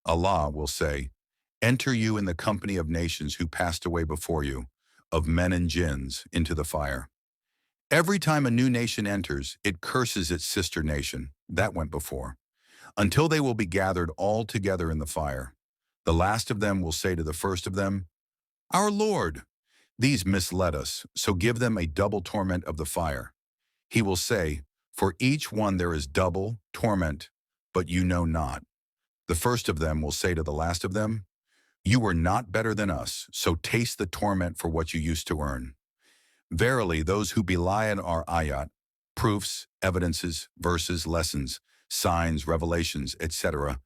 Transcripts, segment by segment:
Allah will say, "Enter you in the company of nations who passed away before you, of men and jinns, into the fire." Every time a new nation enters, it curses its sister nation, that went before, until they will be gathered all together in the fire. The last of them will say to the first of them, "Our Lord, these misled us, so give them a double torment of the fire." He will say, "For each one there is double torment, but you know not." The first of them will say to the last of them, "You were not better than us, so taste the torment for what you used to earn." Verily, those who belie our ayat, proofs, evidences, verses, lessons, signs, revelations, etc.,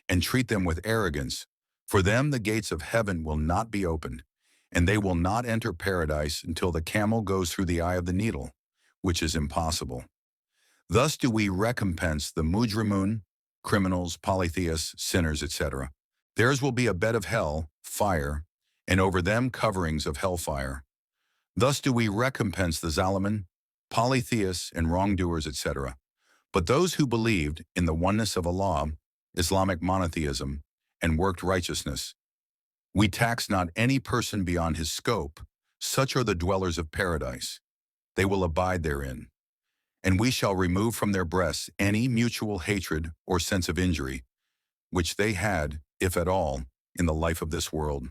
and treat them with arrogance, for them the gates of heaven will not be opened, and they will not enter paradise until the camel goes through the eye of the needle, which is impossible. Thus do we recompense the mujrimun, criminals, polytheists, sinners, etc. Theirs will be a bed of hell, fire, and over them coverings of hellfire. Thus do we recompense the zalimin, polytheists, and wrongdoers, etc. But those who believed in the oneness of Allah, Islamic monotheism, and worked righteousness, we tax not any person beyond his scope. Such are the dwellers of paradise. They will abide therein. And we shall remove from their breasts any mutual hatred or sense of injury, which they had, if at all, in the life of this world,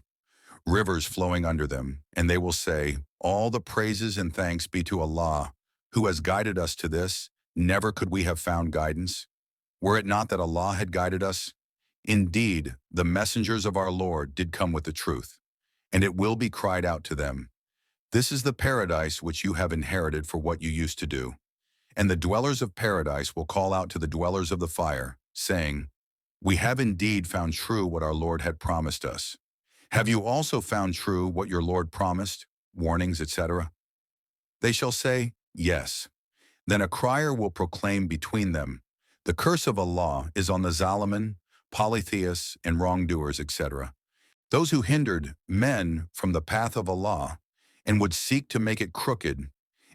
rivers flowing under them, and they will say, "All the praises and thanks be to Allah, who has guided us to this. Never could we have found guidance, were it not that Allah had guided us. Indeed, the messengers of our Lord did come with the truth, and it will be cried out to them, 'This is the paradise which you have inherited for what you used to do.' And the dwellers of paradise will call out to the dwellers of the fire, saying, 'We have indeed found true what our Lord had promised us. Have you also found true what your Lord promised, warnings, etc.?' They shall say, 'Yes.' Then a crier will proclaim between them, 'The curse of Allah is on the zalimin, polytheists, and wrongdoers, etc., those who hindered men from the path of Allah and would seek to make it crooked,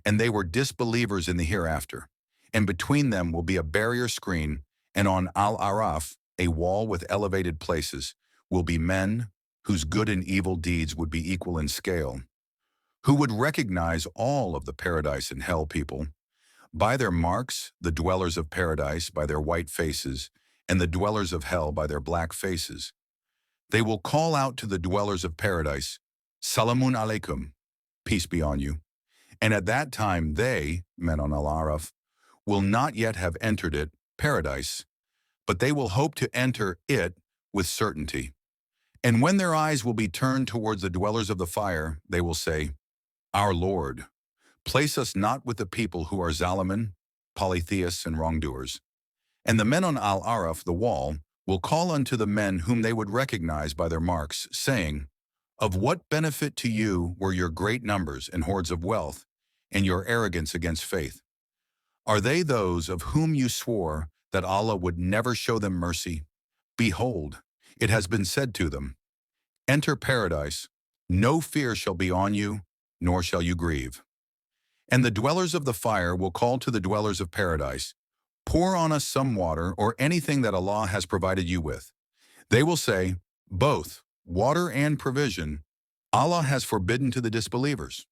and they were disbelievers in the hereafter. And between them will be a barrier screen, and on Al-A'raf, a wall with elevated places, will be men whose good and evil deeds would be equal in scale, who would recognize all of the paradise and hell people. By their marks, the dwellers of paradise by their white faces, and the dwellers of hell by their black faces. They will call out to the dwellers of paradise, 'Salamun alaikum,' peace be on you. And at that time they, men on Al-A'raf, will not yet have entered it, paradise, but they will hope to enter it with certainty. And when their eyes will be turned towards the dwellers of the fire, they will say, 'Our Lord, place us not with the people who are zalimin, polytheists, and wrongdoers.' And the men on Al-A'raf, the wall, will call unto the men whom they would recognize by their marks, saying, 'Of what benefit to you were your great numbers and hordes of wealth, and your arrogance against faith? Are they those of whom you swore that Allah would never show them mercy? Behold, it has been said to them, Enter paradise, no fear shall be on you, nor shall you grieve.' And the dwellers of the fire will call to the dwellers of paradise, 'Pour on us some water or anything that Allah has provided you with.' They will say, 'Both, water and provision, Allah has forbidden to the disbelievers.'